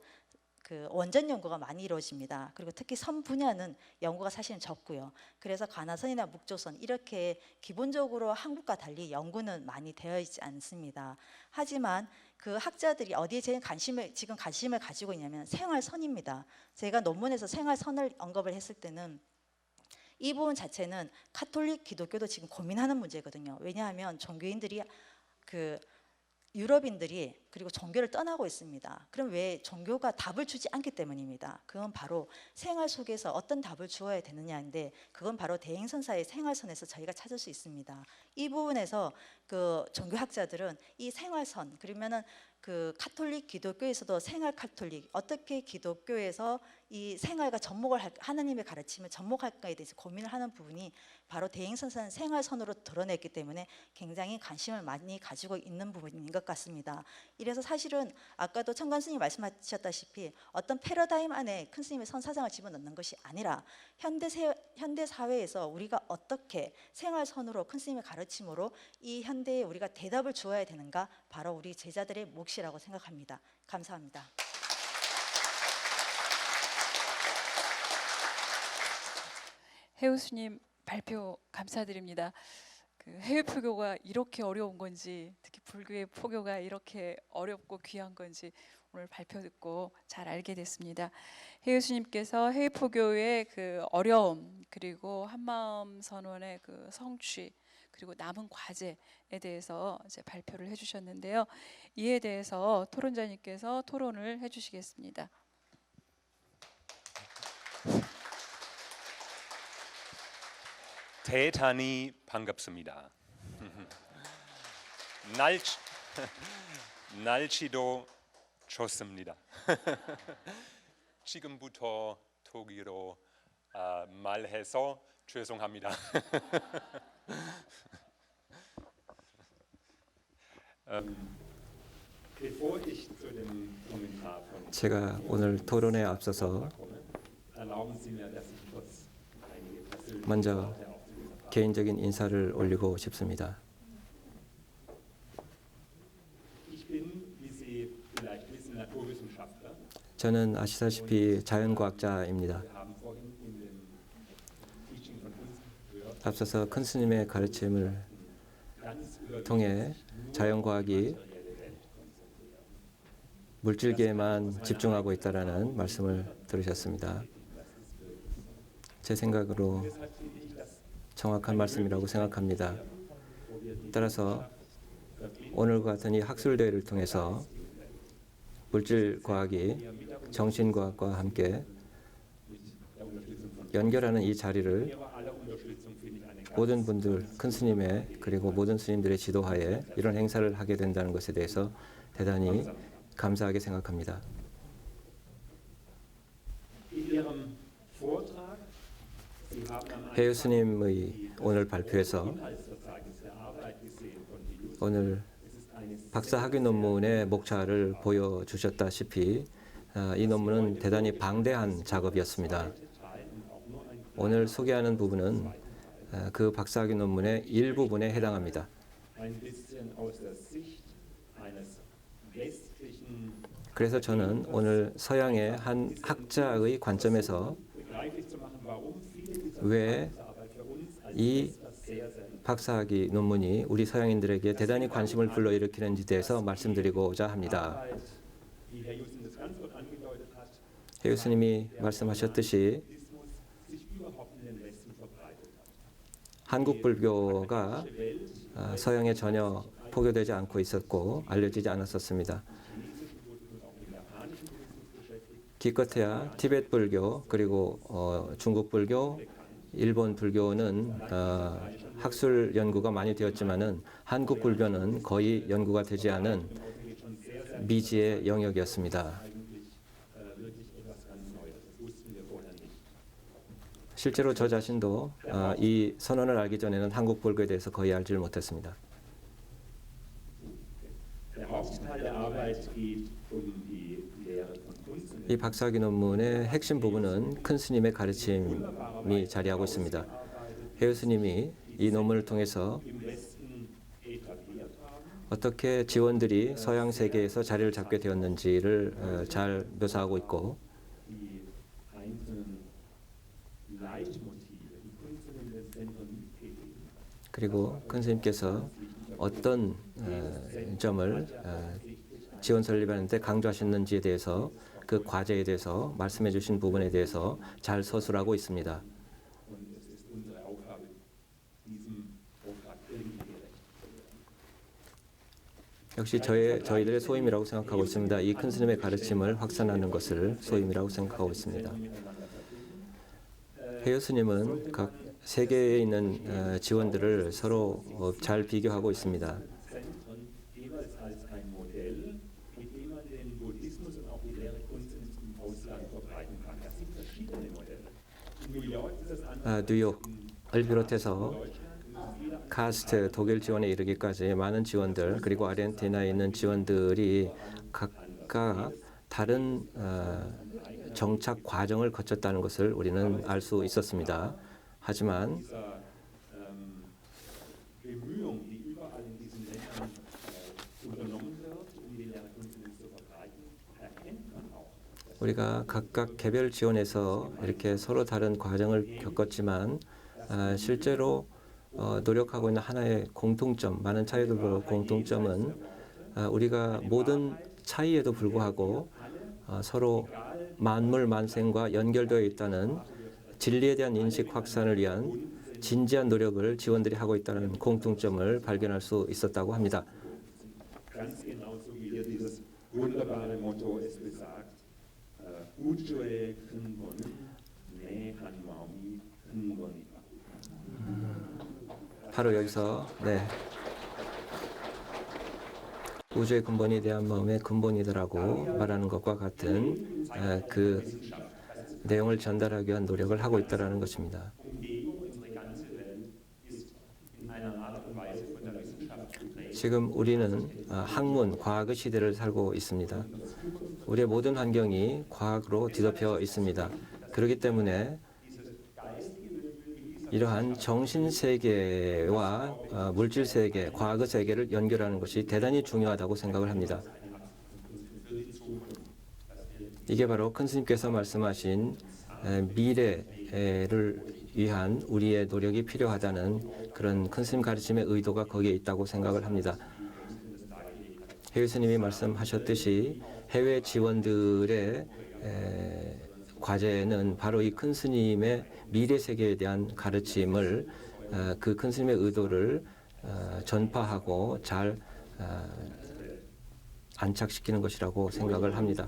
그 원전 연구가 많이 이루어집니다. 그리고 특히 선 분야는 연구가 사실은 적고요. 그래서 관아선이나 묵조선 이렇게 기본적으로 한국과 달리 연구는 많이 되어 있지 않습니다. 하지만 그 학자들이 어디에 제일 지금 관심을 가지고 있냐면 생활선입니다. 제가 논문에서 생활선을 언급을 했을 때는 이 부분 자체는 카톨릭 기독교도 지금 고민하는 문제거든요. 왜냐하면 종교인들이 그 유럽인들이 그리고 종교를 떠나고 있습니다. 그럼 왜 종교가 답을 주지 않기 때문입니다. 그건 바로 생활 속에서 어떤 답을 주어야 되느냐인데, 그건 바로 대행선사의 생활선에서 저희가 찾을 수 있습니다. 이 부분에서 그 종교학자들은 이 생활선, 그러면은 그 카톨릭 기독교에서도 생활 카톨릭, 어떻게 기독교에서 이 생활과 하나님의 가르침을 접목할까에 대해서 고민을 하는 부분이 바로 대행선사는 생활선으로 드러냈기 때문에 굉장히 관심을 많이 가지고 있는 부분인 것 같습니다. 이래서 사실은 아까도 청관 스님이 말씀하셨다시피 어떤 패러다임 안에 큰 스님의 선사장을 집어넣는 것이 아니라 현대 사회에서 우리가 어떻게 생활선으로 큰 스님의 가르침으로 이 현대에 우리가 대답을 주어야 되는가, 바로 우리 제자들의 몫이라고 생각합니다. 감사합니다. 해우스님 발표 감사드립니다. 그 해외 포교가 이렇게 어려운 건지, 특히 불교의 포교가 이렇게 어렵고 귀한 건지 오늘 발표 듣고 잘 알게 됐습니다. 해우스님께서 해외 포교의 그 어려움, 그리고 한마음 선언의 그 성취, 그리고 남은 과제에 대해서 이제 발표를 해주셨는데요. 이에 대해서 토론자님께서 토론을 해주시겠습니다. 대단히 반갑습니다. 날씨도 좋습니다. 지금부터 독일어 말해서 죄송합니다. 제가 오늘 토론에 앞서서 먼저 개인적인 인사를 올리고 싶습니다. Ich bin, wie Sie vielleicht wissen, Naturwissenschaftler. 저는 아시다시피 자연과학자입니다. Wir haben vorhin in dem Teaching von uns gehört, 앞서서 큰 스님의 가르침을 ganz überwiegend 통해 자연과학이 물질계에만 집중하고 있다라는 말씀을 들으셨습니다. 제 생각으로 정확한 말씀이라고 생각합니다. 따라서 오늘과 같은 이 학술대회를 통해서 물질과학이 정신과학과 함께 연결하는 이 자리를 모든 분들, 큰 스님의 그리고 모든 스님들의 지도하에 이런 행사를 하게 된다는 것에 대해서 대단히 감사하게 생각합니다. in Ihrem Vortrag, Sie haben am 해유 스님의 오늘 발표에서 Inhaltsverzeichnis der Arbeit gesehen von Bigus. 오늘 Es ist eine 박사 학위 논문의 목차를 보여주셨다시피 이 논문은 대단히 방대한 작업이었습니다. Teil und auch nur ein 오늘 소개하는 부분은 그 박사 학위 논문의 일부분에 해당합니다. bisschen aus der Sicht eines westlichen 그래서 저는 오늘 서양의 한 학자의 관점에서 begreiflich zu machen, warum viele dieser 왜 Arbeit für uns als 이 etwas sehr, sehr 박사학위 논문이 우리 서양인들에게 대단히 관심을 불러일으키는지 대해서 말씀드리고자 합니다. Arbeit, wie Herr Jussen das ganz kurz angedeutet hat, 해유 스님이 말씀하셨듯이 Buddhismus sich überhaupt in den Westen verbreitet hat. 한국 불교가 Die Welt, 서양에 전혀 포교되지 않고 있었고 알려지지 않았었습니다. chinesischen Buddhismus, auch mit dem japanischen Buddhismus beschäftigt. 기껏해야 티베트 불교 그리고 중국 불교, 일본 불교는 학술 연구가 많이 되었지만은 한국 불교는 거의 연구가 되지 않은 미지의 영역이었습니다. Eigentlich wirklich etwas ganz Neues. Das wussten wir vorher nicht. 실제로 저 자신도 이 선언을 알기 전에는 한국 불교에 대해서 거의 알지를 못했습니다. Der Hauptteil der Arbeit geht die Lehre von Kunst und 이 박사학위 논문의 핵심 부분은 큰 스님의 가르침이 자리하고 있습니다. 해유 스님이 이 논문을 통해서 im Westen etabliert haben. 어떻게 지원들이 서양 세계에서 자리를 잡게 되었는지를 잘 묘사하고 있고 Die einzelnen Leitmotive, die Kunst in den Zentren mitgegeben hat. 그리고 큰 스님께서 어떤 점을 지원 설립하는데 강조하셨는지에 대해서 그 과제에 대해서 말씀해 주신 부분에 대해서 잘 서술하고 있습니다. Und es ist unsere Aufgabe, diesem Auftrag irgendwie gerecht zu werden. 역시 저희들의 소임이라고 생각하고 있습니다. 이 큰 스님의 가르침을 확산하는 것을 소임이라고 생각하고 있습니다. 해유 스님은 각 세계에 있는 지원들을 서로 잘 비교하고 있습니다. Zentren jeweils als ein Modell, mit dem man den Buddhismus und auch die Lehre Kunst im Ausland verbreiten kann. Das sind verschiedene Modelle. In New York ist es anders. 뉴욕을 비롯해서 카스트 독일 지원에 이르기까지 많은 지원들 그리고 아르헨티나에 있는 지원들이 각각 다른 정착 과정을 거쳤다는 것을 우리는 알 수 있었습니다. 하지만 Dieser Bemühung, die überall in diesen Ländern unternommen wird, die Lehre Kunst zu verbreiten, erkennt man auch. 우리가 각각 개별 지원에서 이렇게 서로 다른 과정을 겪었지만 실제로 노력하고 있는 하나의 공통점, 많은 차이들로 공통점은 우리가 모든 차이에도 불구하고 서로 만물 만생과 연결되어 있다는 진리에 대한 인식 확산을 위한 진지한 노력을 지원들이 하고 있다는 공통점을 발견할 수 있었다고 합니다. Ganz genauso wie hier dieses wunderbare Motto es besagt, Ujue Kunbon, Ne Hanmaumi Kunboni. 바로 여기서 우주의 근본에 대한 마음의 근본이더라고 말하는 것과 같은 그 내용을 전달하기 위한 노력을 하고 있다는 것입니다. 지금 우리는 학문, 과학의 시대를 살고 있습니다. 우리의 모든 환경이 과학으로 뒤덮여 있습니다. 그렇기 때문에 이러한 정신 세계와 물질 세계, 과거 세계를 연결하는 것이 대단히 중요하다고 생각을 합니다. 이게 바로 큰 스님께서 말씀하신 미래를 위한 우리의 노력이 필요하다는 그런 큰 스님 가르침의 의도가 거기에 있다고 생각을 합니다. 해외 스님이 말씀하셨듯이 해외 지원들의 과제는 바로 이 큰 스님의 미래 세계에 대한 가르침을 그 큰 스님의 의도를 전파하고 잘 안착시키는 것이라고 생각을 합니다.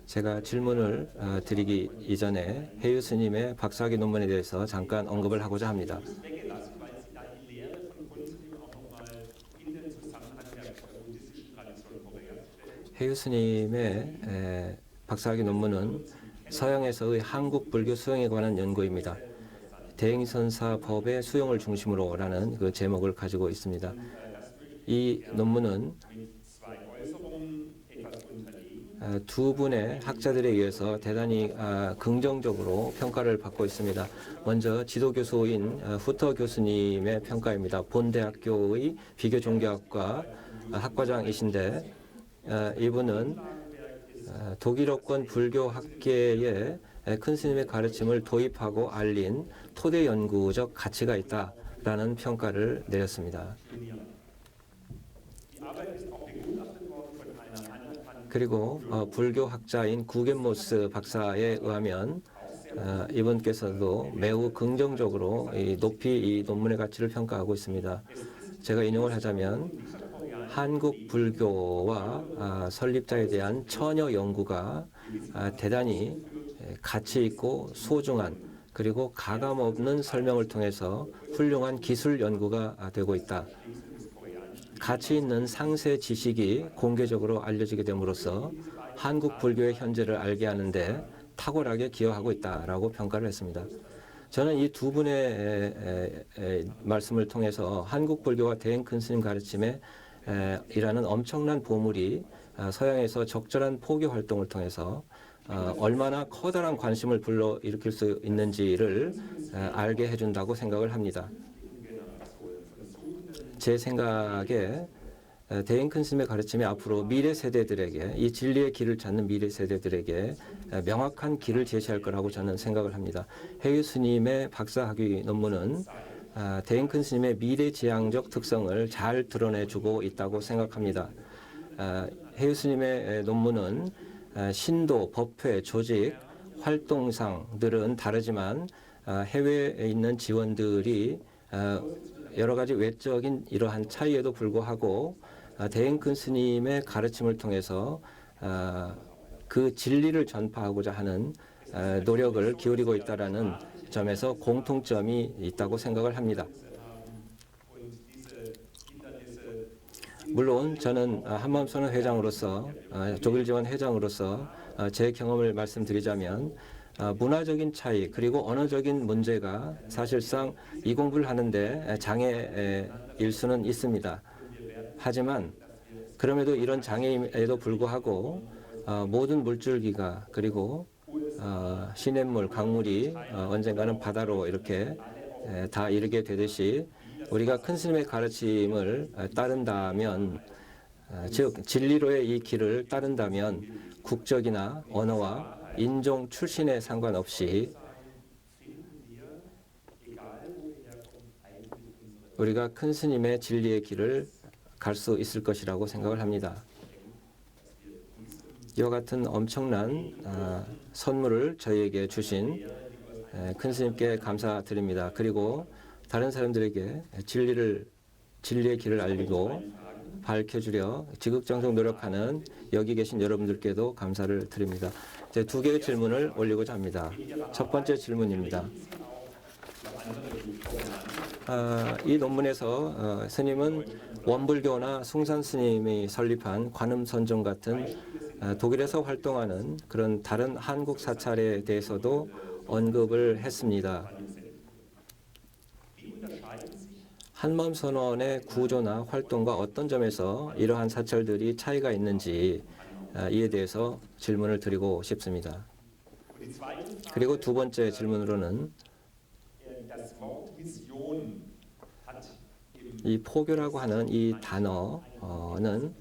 제가 질문을 드리기 이전에 해유 스님의 박사학위 논문에 대해서 잠깐 언급을 하고자 합니다. 해유 스님의 박사학위 논문은 서양에서의 한국 불교 수용에 관한 연구입니다. 대행선사 법의 수용을 중심으로라는 그 제목을 가지고 있습니다. 이 논문은 두 분의 학자들에 의해서 대단히 긍정적으로 평가를 받고 있습니다. 먼저 지도교수인 후터 교수님의 평가입니다. 본 대학교의 비교종교학과 학과장이신데 이분은 독일어권 불교학계에 큰 스님의 가르침을 도입하고 알린 토대 연구적 가치가 있다라는 평가를 내렸습니다. 그리고 불교학자인 구겐모스 박사에 의하면 이분께서도 매우 긍정적으로 높이 이 논문의 가치를 평가하고 있습니다. 제가 인용을 하자면 한국 불교와 설립자에 대한 처녀 연구가 대단히 가치 있고 소중한 그리고 가감없는 설명을 통해서 훌륭한 기술 연구가 되고 있다. 가치 있는 상세 지식이 공개적으로 알려지게 됨으로써 한국 불교의 현재를 알게 하는데 탁월하게 기여하고 있다라고 평가를 했습니다. 저는 이 두 분의 말씀을 통해서 한국 불교와 대행 큰 스님 가르침에 이라는 엄청난 보물이 서양에서 적절한 포교 활동을 통해서 얼마나 커다란 관심을 불러일으킬 수 있는지를 알게 해준다고 생각을 합니다. 제 생각에 대행 큰 스님의 가르침이 앞으로 미래 세대들에게 이 진리의 길을 찾는 미래 세대들에게 명확한 길을 제시할 거라고 저는 생각을 합니다. 해유 스님의 박사학위 논문은 대행 큰 스님의 미래지향적 특성을 잘 드러내주고 있다고 생각합니다. 해유 스님의 논문은 신도, 법회, 조직, 활동상들은 다르지만 해외에 있는 지원들이 여러 가지 외적인 이러한 차이에도 불구하고 대행 큰 스님의 가르침을 통해서 그 진리를 전파하고자 하는 노력을 기울이고 있다라는 점에서 공통점이 있다고 생각을 합니다. 물론 저는 한마음선언 회장으로서 조길지원 회장으로서 제 경험을 말씀드리자면 문화적인 차이 그리고 언어적인 문제가 사실상 이 공부를 하는데 장애일 수는 있습니다. 하지만 그럼에도 이런 장애임에도 불구하고 모든 물줄기가 그리고 시냇물, 강물이 언젠가는 바다로 이렇게 다 이르게 되듯이 우리가 큰 스님의 가르침을 따른다면 즉 진리로의 이 길을 따른다면 국적이나 언어와 인종 출신에 상관없이 우리가 큰 스님의 진리의 길을 갈 수 있을 것이라고 생각을 합니다. 이와 같은 엄청난 선물을 저희에게 주신 큰 스님께 감사드립니다. 그리고 다른 사람들에게 진리의 길을 알리고 밝혀주려 지극정성 노력하는 여기 계신 여러분들께도 감사를 드립니다. 제 두 개의 질문을 올리고자 합니다. 첫 번째 질문입니다. 이 논문에서 스님은 원불교나 숭산 스님이 설립한 관음선종 같은 독일에서 활동하는 그런 다른 한국 사찰에 대해서도 언급을 했습니다. 한마음선언의 구조나 활동과 어떤 점에서 이러한 사찰들이 차이가 있는지 이에 대해서 질문을 드리고 싶습니다. Die zweite Frage, 그리고 두 번째 질문으로는 das Wort Mission hat im 이 포교라고 하는 이 단어는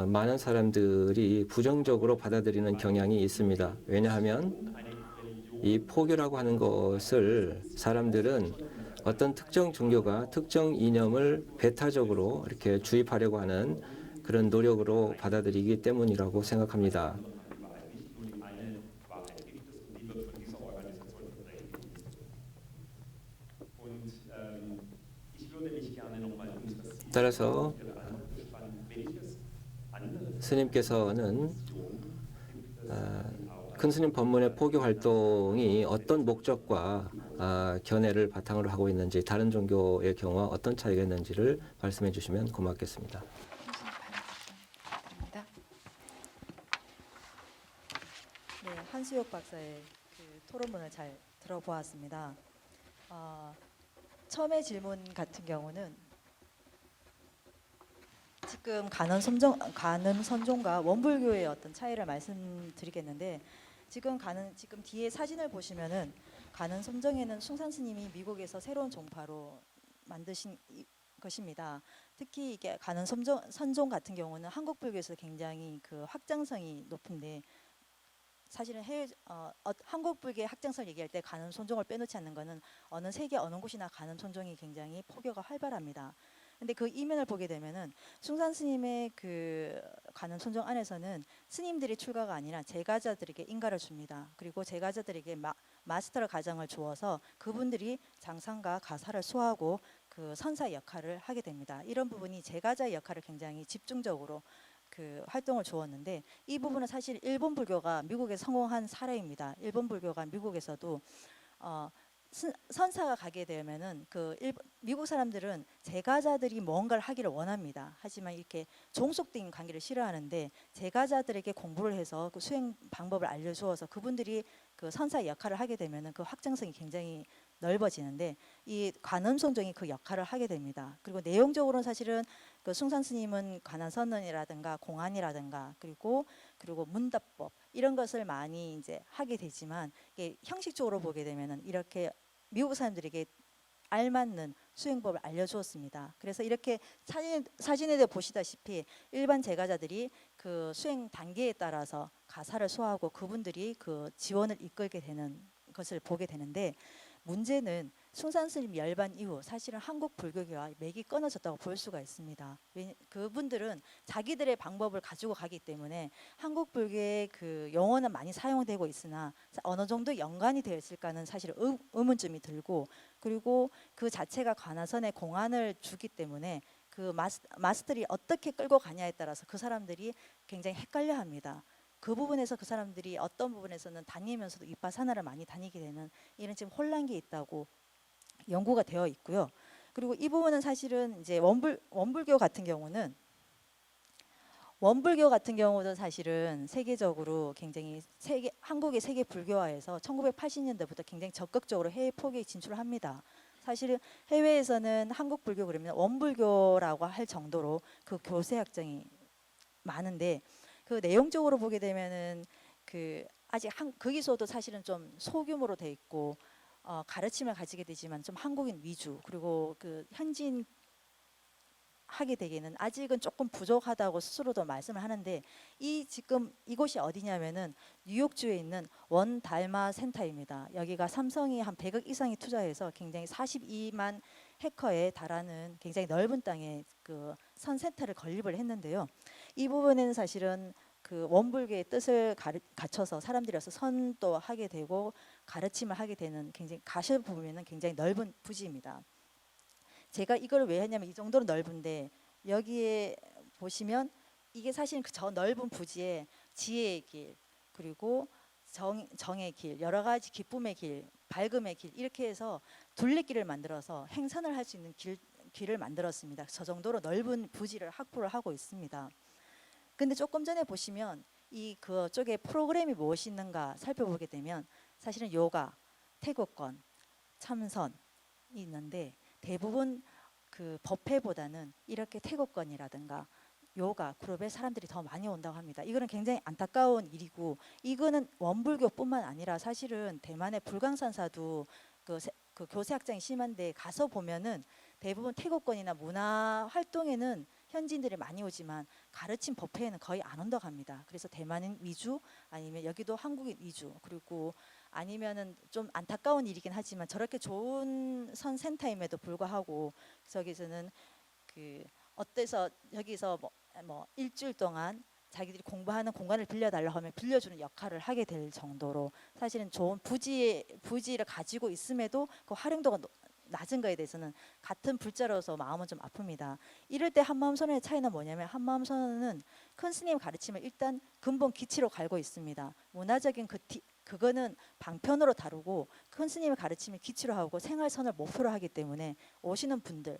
많은 사람들이 부정적으로 받아들이는 경향이 있습니다. 왜냐하면 이 포교라고 하는 것을 사람들은 어떤 특정 종교가 특정 이념을 배타적으로 이렇게 주입하려고 하는 그런 노력으로 받아들이기 때문이라고 생각합니다. 따라서 스님께서는 큰 스님 법문의 포교 활동이 어떤 목적과 견해를 바탕으로 하고 있는지, 다른 종교의 경우와 어떤 차이가 있는지를 말씀해 주시면 고맙겠습니다. 드립니다. 네, 한수혁 박사의 그 토론문을 잘 들어보았습니다. 처음에 질문 같은 경우는 지금 간음 선종과 원불교의 어떤 차이를 말씀드리겠는데, 지금 뒤에 사진을 보시면은 간음 선종에는 숭산 스님이 미국에서 새로운 종파로 만드신 것입니다. 특히 이게 간음 선종 같은 경우는 한국 불교에서 굉장히 그 확장성이 높은데, 사실은 한국 불교의 확장성을 얘기할 때 간음 선종을 빼놓지 않는 것은 세계 어느 곳이나 간음 선종이 굉장히 포교가 활발합니다. 근데 그 이면을 보게 되면은 숭산 스님의 그 간음 선종 안에서는 스님들이 출가가 아니라 제가자들에게 인가를 줍니다. 그리고 제가자들에게 마스터 과정을 주어서 그분들이 장상과 가사를 소화하고 그 선사 역할을 하게 됩니다. 이런 부분이 제가자의 역할을 굉장히 집중적으로 그 활동을 주었는데, 이 부분은 사실 일본 불교가 미국에 성공한 사례입니다. 일본 불교가 미국에서도 선사가 가게 되면은 미국 사람들은 제가자들이 뭔가를 하기를 원합니다. 하지만 이렇게 종속된 관계를 싫어하는데, 제가자들에게 공부를 해서 그 수행 방법을 알려주어서 그분들이 그 선사 역할을 하게 되면은 그 확장성이 굉장히 넓어지는데, 이 관음선종이 그 역할을 하게 됩니다. 그리고 내용적으로는 사실은 그 숭산 스님은 관한선언이라든가 공안이라든가 그리고 문답법 이런 것을 많이 이제 하게 되지만, 이게 형식적으로 보게 되면은 이렇게 미국 사람들에게 알맞는 수행법을 알려주었습니다. 그래서 이렇게 사진에 보시다시피 일반 제가자들이 그 수행 단계에 따라서 가사를 소화하고 그분들이 그 지원을 이끌게 되는 것을 보게 되는데, 문제는 숭산 스님 열반 이후 사실은 한국 불교계와 맥이 끊어졌다고 볼 수가 있습니다. 그분들은 자기들의 방법을 가지고 가기 때문에 한국 불교의 그 용어는 많이 사용되고 있으나 어느 정도 연관이 되어 있을까는 사실 의문점이 들고, 그리고 그 자체가 관아선의 공안을 주기 때문에 그 마스터들이 어떻게 끌고 가냐에 따라서 그 사람들이 굉장히 헷갈려합니다. 그 부분에서 그 사람들이 어떤 부분에서는 다니면서도 윗바사나를 많이 다니게 되는 이런 지금 혼란이 있다고 연구가 되어 있고요. 그리고 이 부분은 사실은 이제 원불교 같은 경우는 사실은 세계적으로 굉장히 한국의 세계 불교화에서 1980년대부터 굉장히 적극적으로 해외 포교에 진출을 합니다. 사실은 해외에서는 한국 불교 그러면 원불교라고 할 정도로 그 교세 확장이 많은데, 그 내용적으로 보게 되면은 그 아직 거기서도 사실은 좀 소규모로 돼 있고 가르침을 가지게 되지만 좀 한국인 위주, 그리고 그 현지인 하게 되기에는 아직은 조금 부족하다고 스스로도 말씀을 하는데, 지금 이곳이 어디냐면은 뉴욕주에 있는 원 달마 센터입니다. 여기가 삼성이 한 100억 이상이 투자해서 굉장히 42만 헤커에 달하는 굉장히 넓은 땅에 그 선 센터를 건립을 했는데요. 이 부분에는 사실은 그 원불교의 뜻을 갖춰서 사람들이 와서 선도 하게 되고 가르침을 하게 되는, 굉장히 가실 보면은 굉장히 넓은 부지입니다. 제가 이걸 왜 했냐면, 이 정도로 넓은데 여기에 보시면 이게 사실 저 넓은 부지에 지혜의 길, 그리고 정의 길, 여러 가지 기쁨의 길, 밝음의 길, 이렇게 해서 둘레길을 만들어서 행선을 할 수 있는 길을 만들었습니다. 저 정도로 넓은 부지를 확보를 하고 있습니다. 근데 조금 전에 보시면 이 그쪽에 프로그램이 무엇이 있는가 살펴보게 되면 사실은 요가, 태국권, 참선이 있는데, 대부분 그 법회보다는 이렇게 태국권이라든가 요가 그룹에 사람들이 더 많이 온다고 합니다. 이거는 굉장히 안타까운 일이고 이거는 원불교뿐만 아니라 사실은 대만의 불광산사도 그 교세 확장이 심한데 가서 보면은 대부분 태국권이나 문화 활동에는 현지인들이 많이 오지만 가르침 법회에는 거의 안 온다고 합니다. 그래서 대만인 위주 아니면 여기도 한국인 위주 그리고 아니면은 좀 안타까운 일이긴 하지만 저렇게 좋은 선센터임에도 불구하고 저기서는 그 어때서 여기서 뭐 일주일 동안 자기들이 공부하는 공간을 빌려달라고 하면 빌려주는 역할을 하게 될 정도로 사실은 좋은 부지를 가지고 있음에도 그 활용도가 낮은 거에 대해서는 같은 불자로서 마음은 좀 아픕니다. 이럴 때 한마음선언의 차이는 뭐냐면 한마음선언은 큰 스님 가르침을 일단 근본 기치로 갈고 있습니다. 문화적인 그거는 방편으로 다루고 큰 스님의 가르침을 기치로 하고 생활선을 목표로 하기 때문에 오시는 분들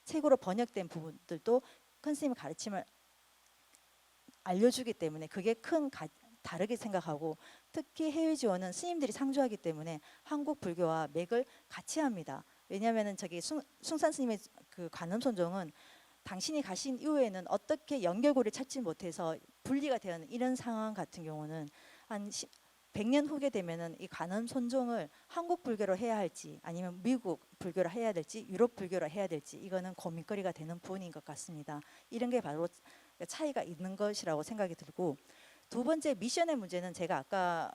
책으로 번역된 부분들도 큰 스님의 가르침을 알려주기 때문에 그게 다르게 생각하고 특히 해외 지원은 스님들이 상주하기 때문에 한국 불교와 맥을 같이 합니다. 왜냐하면은 저기 숭산 스님의 그 관음손종은 당신이 가신 이후에는 어떻게 연결고리를 찾지 못해서 분리가 되는 이런 상황 같은 경우는 한 100년 후게 되면은 이 관음손종을 한국 불교로 해야 할지 아니면 미국 불교로 해야 될지 유럽 불교로 해야 될지 이거는 고민거리가 되는 부분인 것 같습니다. 이런 게 바로 차이가 있는 것이라고 생각이 들고 두 번째 미션의 문제는 제가 아까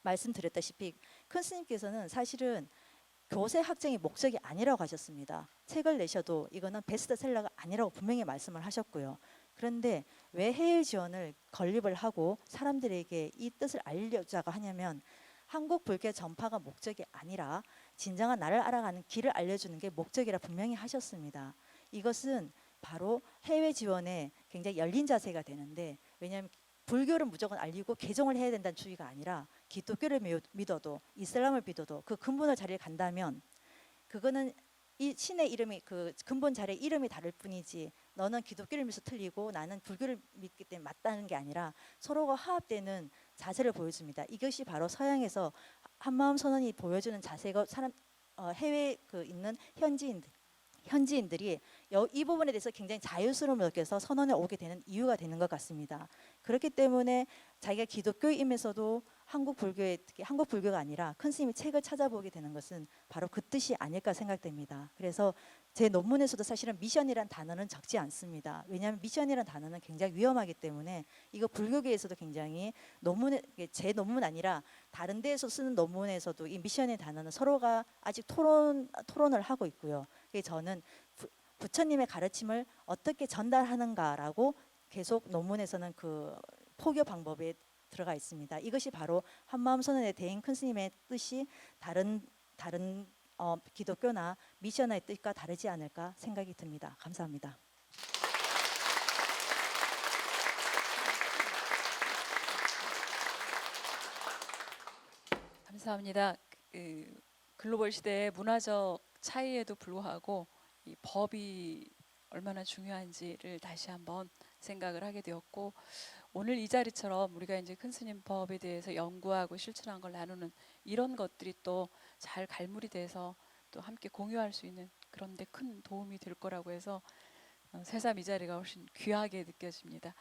말씀드렸다시피 큰 스님께서는 사실은 교세 확장이 목적이 아니라고 하셨습니다. 책을 내셔도 이거는 베스트셀러가 아니라고 분명히 말씀을 하셨고요. 그런데 왜 해외 지원을 건립을 하고 사람들에게 이 뜻을 알려자고 하냐면 한국 불교 전파가 목적이 아니라 진정한 나를 알아가는 길을 알려주는 게 목적이라 분명히 하셨습니다. 이것은 바로 해외 지원에 굉장히 열린 자세가 되는데 왜냐하면 불교를 무조건 알리고 개종을 해야 된다는 주의가 아니라 기독교를 믿어도 이슬람을 믿어도 그 근본의 자리에 간다면 그거는 이 신의 이름이 그 근본 자리의 이름이 다를 뿐이지 너는 기독교를 믿어서 틀리고 나는 불교를 믿기 때문에 맞다는 게 아니라 서로가 화합되는 자세를 보여줍니다. 이것이 바로 서양에서 한마음 선언이 보여주는 자세가 해외에 있는 현지인들이 이 부분에 대해서 굉장히 자유스러움을 느껴서 선언에 오게 되는 이유가 되는 것 같습니다. 그렇기 때문에 자기가 기독교임에서도 특히 한국 불교가 아니라 큰 스님의 책을 찾아보게 되는 것은 바로 그 뜻이 아닐까 생각됩니다. 그래서 제 논문에서도 사실은 미션이란 단어는 적지 않습니다. 왜냐하면 미션이란 단어는 굉장히 위험하기 때문에 이거 불교계에서도 굉장히 제 논문 아니라 다른 데에서 쓰는 논문에서도 이 미션의 단어는 서로가 아직 토론을 하고 있고요. 그래서 저는 부처님의 가르침을 어떻게 전달하는가라고 계속 논문에서는 그 포교 방법에 들어가 있습니다. 이것이 바로 한마음선언의 대행 큰 스님의 뜻이 다른 기독교나 미션의 뜻과 다르지 않을까 생각이 듭니다. 감사합니다. 감사합니다. 글로벌 시대의 문화적 차이에도 불구하고 이 법이 얼마나 중요한지를 다시 한번 생각을 하게 되었고 오늘 이 자리처럼 우리가 이제 큰 스님 법에 대해서 연구하고 실천한 걸 나누는 이런 것들이 또 잘 갈무리 돼서 또 함께 공유할 수 있는 그런 데 큰 도움이 될 거라고 해서 새삼 이 자리가 훨씬 귀하게 느껴집니다.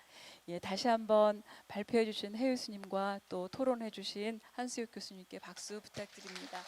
예, 다시 한번 발표해 주신 해유 스님과 또 토론해 주신 한수혁 교수님께 박수 부탁드립니다.